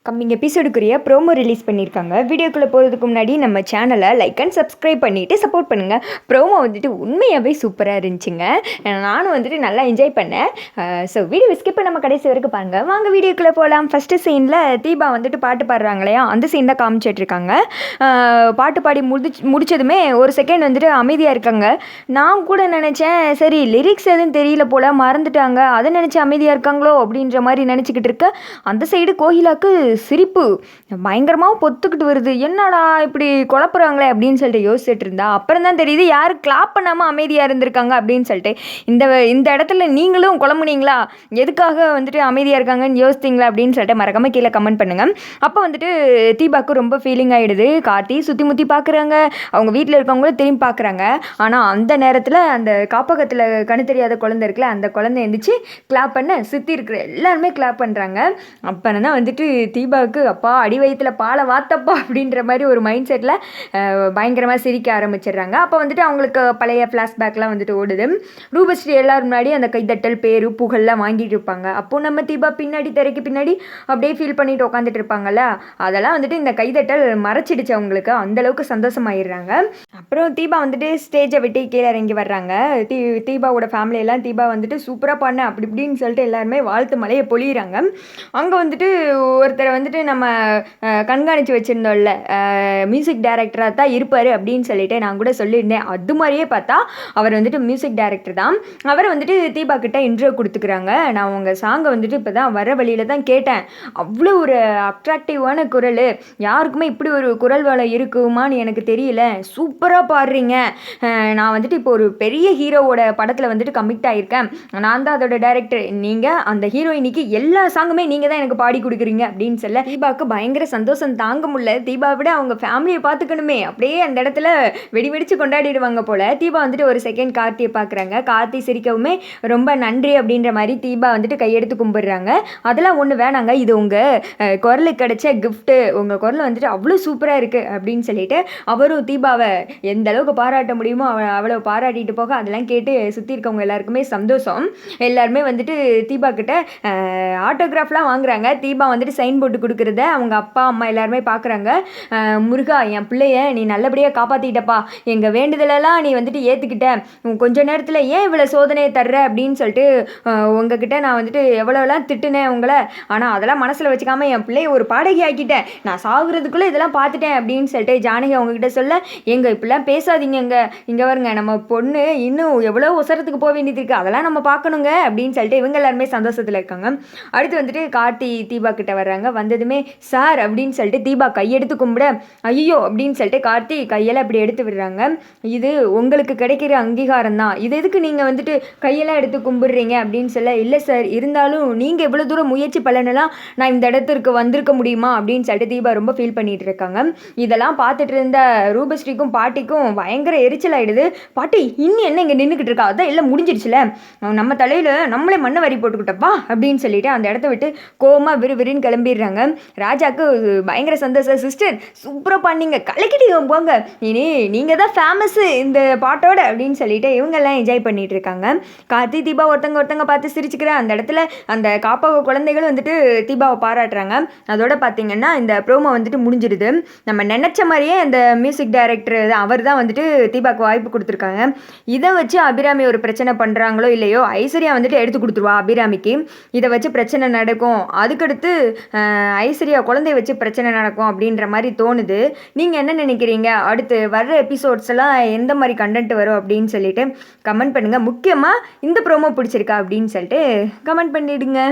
Coming எபிசோடுக்குரிய promo release பண்ணியிருக்காங்க. வீடியோக்குள்ளே போகிறதுக்கு முன்னாடி நம்ம சேனலை லைக் அண்ட் சப்ஸ்கிரைப் பண்ணிவிட்டு சப்போர்ட் பண்ணுங்கள். ப்ரோமோ வந்துட்டு உண்மையாகவே சூப்பராக இருந்துச்சுங்க. நானும் வந்துட்டு நல்லா என்ஜாய் பண்ணேன். ஸோ வீடியோ ஸ்கிப் நம்ம கடைசி வரைக்கும் பாருங்கள். வாங்க வீடியோக்குள்ளே போகலாம். ஃபஸ்ட்டு சீனில் தீபா வந்துட்டு பாட்டு பாடுறாங்க இல்லையா, அந்த சீன் தான் காமிச்சிட்ருக்காங்க. பாட்டு பாடி முடிச்சதுமே ஒரு செகண்ட் வந்துட்டு அமைதியாக இருக்காங்க. நான் கூட நினச்சேன் சரி லிரிக்ஸ் எதுவும் தெரியல போல் மறந்துட்டாங்க, அதை நினச்சி அமைதியாக இருக்காங்களோ அப்படின்ற மாதிரி நினச்சிக்கிட்டு இருக்க. அந்த சைடு கோகிலாக்கு சிரிப்பு பயங்கரமாக பொத்துக்கிட்டு வருது. என்னடா இப்படி குழப்புறாங்களே அப்படின்னு சொல்லிட்டு யோசிச்சுட்டு இருந்தா அப்புறம் தான் தெரியுது யார் கிளாப் பண்ணாமல் அமைதியாக இருந்திருக்காங்க அப்படின்னு சொல்லிட்டு. இந்த இடத்துல நீங்களும் குழம்புனீங்களா, எதுக்காக வந்துட்டு அமைதியாக இருக்காங்கன்னு யோசித்தீங்களா அப்படின்னு சொல்லிட்டு மறக்காம கீழே கமெண்ட் பண்ணுங்கள். அப்போ வந்துட்டு தீபாவுக்கு ரொம்ப ஃபீலிங் ஆகிடுது. கார்த்தி சுற்றி முற்றி பார்க்குறாங்க, அவங்க வீட்டில் இருக்கவங்களும் திரும்பி பார்க்குறாங்க. ஆனால் அந்த நேரத்தில் அந்த காப்பகத்தில் கண் தெரியாத குழந்தை இருக்குல்ல, அந்த குழந்தை எழுந்திரிச்சு கிளாப் பண்ண சுற்றி இருக்கிற எல்லாருமே கிளாப் பண்ணுறாங்க. அப்போ தான் வந்துட்டு தீபாவுக்கு அப்பா அடி வயிற்றுல பாலை வாத்தப்பா அப்படின்ற மாதிரி ஒரு மைண்ட் செட்டில் பயங்கரமாக சிரிக்க ஆரம்பிச்சிடுறாங்க. அப்போ வந்துட்டு அவங்களுக்கு பழைய ஃப்ளாஷ்பேக்லாம் வந்துட்டு ஓடுது. ரூபஸ்ரீ எல்லாரும் முன்னாடி அந்த கைதட்டல் பேரு புகழ்லாம் வாங்கிட்டு இருப்பாங்க. அப்போது நம்ம தீபா பின்னாடி திரைக்கு பின்னாடி அப்படியே ஃபீல் பண்ணிட்டு உட்காந்துட்டு இருப்பாங்கல்ல, அதெல்லாம் வந்துட்டு இந்த கைதட்டல் மறைச்சிடுச்சு அவங்களுக்கு. அந்தளவுக்கு சந்தோஷமாயிடுறாங்க. அப்புறம் தீபா வந்துட்டு ஸ்டேஜை விட்டு கீழே இறங்கி வர்றாங்க. தீபாவோட ஃபேமிலியெல்லாம் தீபா வந்துட்டு சூப்பராக பண்ண அப்படி இப்படின்னு சொல்லிட்டு எல்லாருமே வாழ்த்து மலையை பொழியிறாங்க. அங்கே வந்துட்டு ஒருத்தரை வந்துட்டு நம்ம கண்காணித்து வச்சுருந்தோம்ல, மியூசிக் டைரக்டராக தான் இருப்பார் அப்படின்னு சொல்லிட்டு நான் கூட சொல்லியிருந்தேன். அது மாதிரியே பார்த்தா அவர் வந்துட்டு மியூசிக் டைரக்டர் தான். அவரை வந்துட்டு தீபா கிட்ட இன்ட்ரோ கொடுத்துக்கிறாங்க. நான் உங்கள் சாங்கை வந்துட்டு இப்போ தான் வர வழியில் தான் கேட்டேன். அவ்வளோ ஒரு அட்ராக்டிவான குரல், யாருக்குமே இப்படி ஒரு குரல் வளம் இருக்குமான்னு எனக்கு தெரியல, சூப்பராக பாடுறீங்க. நான் வந்துட்டு இப்போ ஒரு பெரிய ஹீரோவோட படத்தில் வந்துட்டு கமிட் ஆகியிருக்கேன், நான் தான் அதோட டைரக்டர். நீங்கள் அந்த ஹீரோயினிக்கு எல்லா சாங்குமே நீங்கள் தான் எனக்கு பாடி கொடுக்குறீங்க அப்படின்னு சொல்ல தீபாவுக்கு பயங்கர சந்தோஷம் தாங்க முடியல. தீபா விட அவங்க ஃபேமிலியை பார்த்துக்கணுமே, அப்படியே அந்த இடத்துல வெடி வெடிச்சு கொண்டாடிடுவாங்க போல. தீபா வந்துட்டு ஒரு செகண்ட் கார்த்தியை பார்க்குறாங்க. கார்த்தி சிரிக்கவுமே ரொம்ப நன்றி அப்படின்ற மாதிரி தீபா வந்துட்டு கையெடுத்து கும்பிடுறாங்க. அதெல்லாம் ஒன்று வேணாங்க, இது உங்கள் குரலுக்கு கிடைச்ச கிஃப்ட்டு, உங்கள் குரல் வந்துட்டு அவ்வளோ சூப்பராக இருக்குது அப்படின்னு சொல்லிட்டு அவரும் தீபாவை எந்த அளவுக்கு பாராட்ட முடியுமோ அவ்வளோ பாராட்டிட்டு போக அதெல்லாம் கேட்டு சுற்றி இருக்கவங்க எல்லாருக்குமே சந்தோஷம். எல்லாருமே வந்துட்டு தீபா கிட்ட ஆட்டோகிராஃப்லாம் வாங்குறாங்க. தீபா வந்துட்டு சைன் போட்டு கொடுக்குறத அவங்க அப்பா அம்மா எல்லாருமே பார்க்குறாங்க. முருகா, என் பிள்ளைய நீ நல்லபடியாக காப்பாற்றிட்டப்பா, எங்கள் வேண்டுதலெல்லாம் நீ வந்துட்டு ஏற்றுக்கிட்ட, கொஞ்ச நேரத்தில் ஏன் இவ்வளோ சோதனையை தர்ற அப்படின்னு சொல்லிட்டு உங்ககிட்ட நான் வந்துட்டு எவ்வளோலாம் திட்டுனேன் உங்களை, ஆனால் அதெல்லாம் மனசில் வச்சுக்காம என் பிள்ளைய ஒரு பாடகி ஆக்கிட்டேன், நான் சாகுறதுக்குள்ளே இதெல்லாம் பார்த்துட்டேன் அப்படின்னு சொல்லிட்டு ஜானகி அவங்ககிட்ட சொல்ல, எங்க இப்படிலாம் பேசாதீங்க, இங்கே வருங்க நம்ம பொண்ணு இன்னும் எவ்வளோ உசரத்துக்கு போக வேண்டியது இருக்குது, அதெல்லாம் நம்ம பார்க்கணுங்க அப்படின்னு சொல்லிட்டு இவங்க எல்லாருமே சந்தோஷத்தில் இருக்காங்க. அடுத்து வந்துட்டு கார்த்தி தீபா கிட்ட வர்றாங்க. வந்ததுமே சார் அப்படின்னு சொல்லிட்டு தீபா கையெடுத்து கும்பிட, ஐயோ அப்படின்னு சொல்லிட்டு கார்த்தி கையெல்லாம் அப்படி எடுத்து விடுறாங்க. இது உங்களுக்கு கிடைக்கிற அங்கீகாரம் தான், இது எதுக்கு நீங்கள் வந்துட்டு கையெல்லாம் எடுத்து கும்பிடுறீங்க அப்படின்னு சொல்ல, இல்லை சார் இருந்தாலும் நீங்கள் இவ்வளோ தூரம் முயற்சி பலனெல்லாம் நான் இந்த இடத்திற்கு வந்திருக்க முடியுமா அப்படின்னு சொல்லிட்டு தீபா ரொம்ப ஃபீல் பண்ணிட்டு இருக்காங்க. இதெல்லாம் பார்த்துட்டு இருந்த ரூபஸ்ரீக்கும் பாட்டிக்கும் பயங்கர எரிச்சல் ஆகிடுது. பாட்டி இன்னும் என்ன இங்கே நின்றுக்கிட்டு இருக்கா, அதான் எல்லாம் முடிஞ்சிடுச்சுல, நம்ம தலையில் நம்மளே மண்ணை வரி போட்டுக்கிட்டப்பா அப்படின்னு சொல்லிட்டு அந்த இடத்த விட்டு கோமா விறுவிறுன்னு கிளம்பிடுறாங்க. ராஜாவுக்கு பயங்கர சந்தோஷம். சிஸ்டர் சூப்பராக பண்ணீங்க, கலக்கிட்டீங்க போங்க, இனி நீங்கள் தான் ஃபேமஸ்ஸு இந்த பாட்டோட அப்படின்னு சொல்லிட்டு இவங்கெல்லாம் என்ஜாய் பண்ணிட்டு இருக்காங்க. கார்த்தி தீபா ஒருத்தங்க பார்த்து சிரிச்சுக்கிற அந்த இடத்துல அந்த காப்பக குழந்தைகளும் வந்துட்டு தீபாவை பாராட்டுறாங்க. அதோட பார்த்தீங்கன்னா இந்த ப்ரோமோ வந்துட்டு முடிஞ்சிடுது. நம்ம நினச்ச மாதிரியே அந்த மியூசிக் டைரக்டர் அவர் தான் வந்துட்டு தீபாவுக்கு வாய்ப்பு கொடுத்துருக்காங்க. இதை வச்சு அபிராமி ஒரு பிரச்சனை பண்ணுறாங்களோ இல்லையோ, ஐஸ்வர்யா வந்துட்டு எடுத்து கொடுத்துருவா அபிராமிக்கு. இதை வச்சு பிரச்சனை நடக்கும், அதுக்கடுத்து ஐஸ்வர்யா குழந்தைய வச்சு பிரச்சனை நடக்கும் அப்படின்ற மாதிரி தோணுது. நீங்கள் என்ன நினைக்கிறீங்க, அடுத்து வர்ற எபிசோட்ஸ் எல்லாம் எந்த மாதிரி கண்டென்ட் வரும் அப்படின்னு சொல்லிட்டு கமெண்ட் பண்ணுங்கள். முக்கியமாக இந்த ப்ரோமோ பிடிச்சிருக்கா அப்படின்னு சொல்லிட்டு கமெண்ட் பண்ணிவிடுங்க.